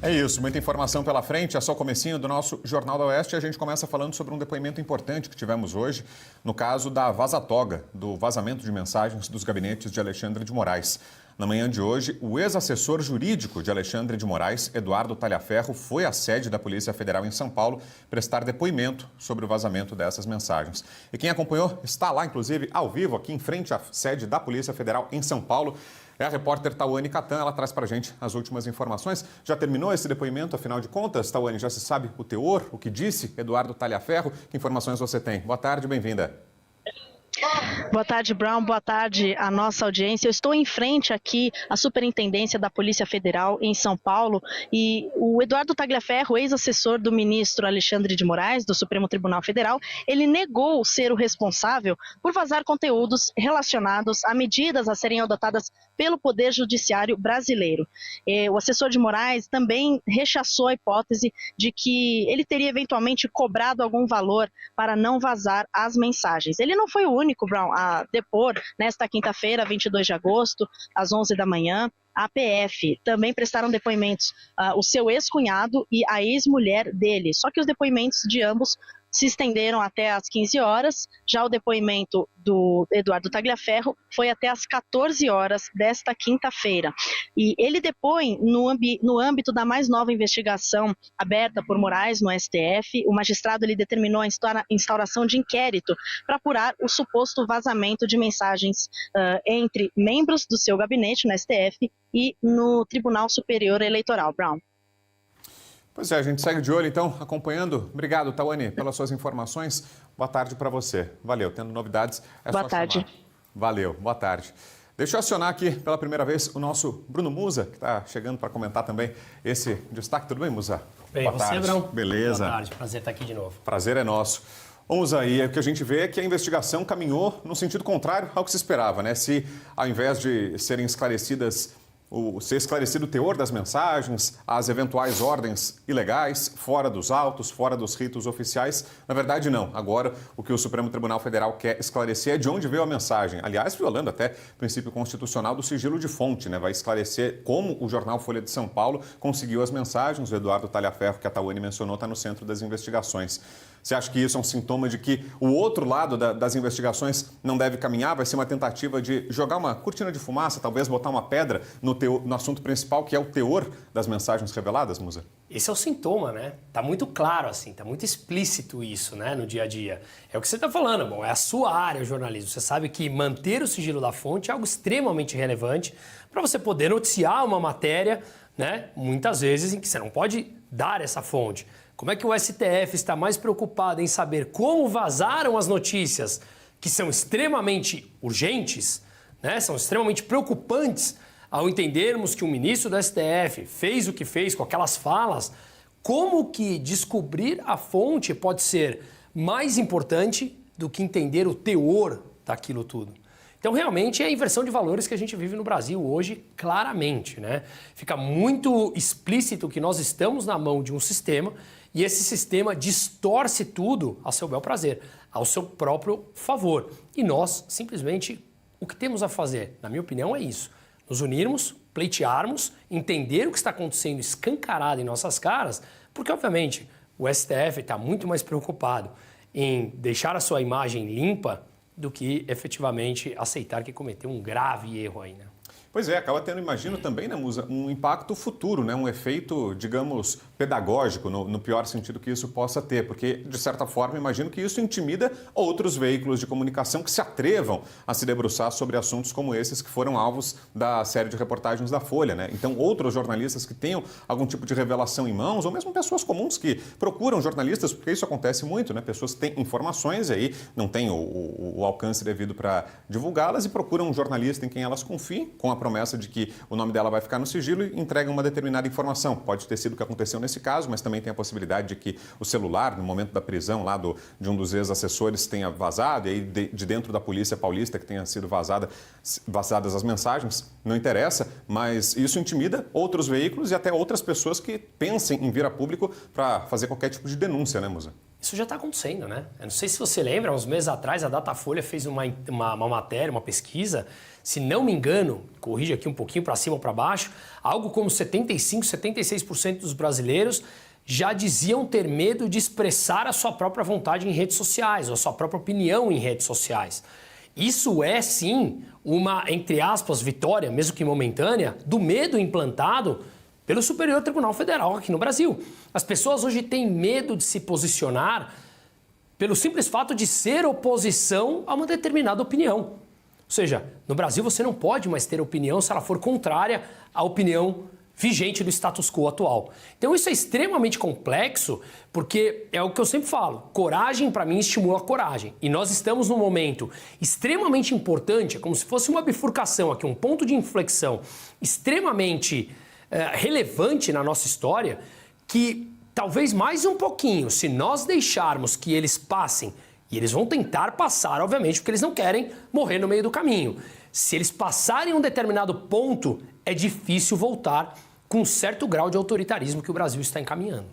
É isso, muita informação pela frente. É só o comecinho do nosso Jornal da Oeste. A gente começa falando sobre um depoimento importante que tivemos hoje, no caso da vaza-toga, do vazamento de mensagens dos gabinetes de Alexandre de Moraes. Na manhã de hoje, o ex-assessor jurídico de Alexandre de Moraes, Eduardo Talhaferro, foi à sede da Polícia Federal em São Paulo prestar depoimento sobre o vazamento dessas mensagens. E quem acompanhou está lá, inclusive, ao vivo, aqui em frente à sede da Polícia Federal em São Paulo. É a repórter Tawane Catan, ela traz para a gente as últimas informações. Já terminou esse depoimento, afinal de contas, Tawane? Já se sabe o teor, o que disse Eduardo Talhaferro? Que informações você tem? Boa tarde, bem-vinda. Boa tarde, Brown. Boa tarde à nossa audiência. Eu estou em frente aqui à Superintendência da Polícia Federal em São Paulo e o Eduardo Talhaferro, ex-assessor do ministro Alexandre de Moraes, do Supremo Tribunal Federal, ele negou ser o responsável por vazar conteúdos relacionados a medidas a serem adotadas pelo Poder Judiciário brasileiro. O assessor de Moraes também rechaçou a hipótese de que ele teria eventualmente cobrado algum valor para não vazar as mensagens. Ele não foi o único, Brown, a depor nesta quinta-feira, 22 de agosto, às 11 da manhã. A PF também prestaram depoimentos, o seu ex-cunhado e a ex-mulher dele. Só que os depoimentos de ambos se estenderam até às 15 horas, já o depoimento do Eduardo Talhaferro foi até às 14 horas desta quinta-feira. E ele depõe no âmbito da mais nova investigação aberta por Moraes no STF. O magistrado ele determinou a instauração de inquérito para apurar o suposto vazamento de mensagens entre membros do seu gabinete no STF e no Tribunal Superior Eleitoral. Brown. Pois é, a gente segue de olho, então, acompanhando. Obrigado, Tawane, pelas suas informações. Boa tarde para você. Valeu. Tendo novidades, é só chamar. Boa tarde. Valeu, boa tarde. Deixa eu acionar aqui pela primeira vez o nosso Bruno Musa, que está chegando para comentar também esse destaque. Tudo bem, Musa? Bem, boa tarde. Brão? Beleza. Boa tarde, prazer estar aqui de novo. Prazer é nosso. Vamos aí, o que a gente vê é que a investigação caminhou no sentido contrário ao que se esperava, né? Se ao invés de serem esclarecidas ser esclarecido o teor das mensagens, as eventuais ordens ilegais, fora dos autos, fora dos ritos oficiais. Na verdade, não. Agora, o que o Supremo Tribunal Federal quer esclarecer é de onde veio a mensagem. Aliás, violando até o princípio constitucional do sigilo de fonte, né? Vai esclarecer como o jornal Folha de São Paulo conseguiu as mensagens. O Eduardo Talhaferro, que a Tawane mencionou, está no centro das investigações. Você acha que isso é um sintoma de que o outro lado das investigações não deve caminhar? Vai ser uma tentativa de jogar uma cortina de fumaça, talvez botar uma pedra no assunto principal, que é o teor das mensagens reveladas, Musa? Esse é o sintoma, né? Tá muito claro, assim, tá muito explícito isso, né, no dia a dia. É o que você tá falando, bom, é a sua área, o jornalismo. Você sabe que manter o sigilo da fonte é algo extremamente relevante para você poder noticiar uma matéria, né, muitas vezes em que você não pode dar essa fonte. Como é que o STF está mais preocupado em saber como vazaram as notícias que são extremamente urgentes, né? São extremamente preocupantes ao entendermos que o ministro do STF fez o que fez com aquelas falas, como que descobrir a fonte pode ser mais importante do que entender o teor daquilo tudo? Então, realmente, é a inversão de valores que a gente vive no Brasil hoje, claramente, né? Fica muito explícito que nós estamos na mão de um sistema e esse sistema distorce tudo ao seu bel prazer, ao seu próprio favor. E nós, simplesmente, o que temos a fazer, na minha opinião, é isso. Nos unirmos, pleitearmos, entender o que está acontecendo escancarado em nossas caras, porque, obviamente, o STF está muito mais preocupado em deixar a sua imagem limpa do que efetivamente aceitar que cometeu um grave erro aí, né? Pois é, acaba tendo, imagino também, né, Musa, um impacto futuro, né, um efeito, digamos, pedagógico, no pior sentido que isso possa ter, porque, de certa forma, imagino que isso intimida outros veículos de comunicação que se atrevam a se debruçar sobre assuntos como esses que foram alvos da série de reportagens da Folha, né? Então, outros jornalistas que tenham algum tipo de revelação em mãos, ou mesmo pessoas comuns que procuram jornalistas, porque isso acontece muito, né? Pessoas que têm informações e aí não têm o alcance devido para divulgá-las e procuram um jornalista em quem elas confiem, com a promessa de que o nome dela vai ficar no sigilo e entregam uma determinada informação. Pode ter sido o que aconteceu nesse caso, mas também tem a possibilidade de que o celular, no momento da prisão lá de um dos ex-assessores, tenha vazado, e aí de dentro da Polícia Paulista que tenha sido vazadas as mensagens. Não interessa, mas isso intimida outros veículos e até outras pessoas que pensem em vir a público para fazer qualquer tipo de denúncia, né, Musa? Isso já está acontecendo, né? Eu não sei se você lembra, uns meses atrás a Datafolha fez uma matéria, uma pesquisa, se não me engano, corrija aqui um pouquinho para cima ou para baixo, algo como 75%, 76% dos brasileiros já diziam ter medo de expressar a sua própria vontade em redes sociais, ou a sua própria opinião em redes sociais. Isso é, sim, uma, entre aspas, vitória, mesmo que momentânea, do medo implantado pelo Superior Tribunal Federal aqui no Brasil. As pessoas hoje têm medo de se posicionar pelo simples fato de ser oposição a uma determinada opinião. Ou seja, no Brasil você não pode mais ter opinião se ela for contrária à opinião vigente do status quo atual. Então isso é extremamente complexo, porque é o que eu sempre falo, coragem para mim estimula a coragem. E nós estamos num momento extremamente importante, é como se fosse uma bifurcação aqui, um ponto de inflexão extremamente relevante na nossa história, que talvez mais um pouquinho, se nós deixarmos que eles passem, e eles vão tentar passar, obviamente, porque eles não querem morrer no meio do caminho. Se eles passarem um determinado ponto, é difícil voltar com um certo grau de autoritarismo que o Brasil está encaminhando.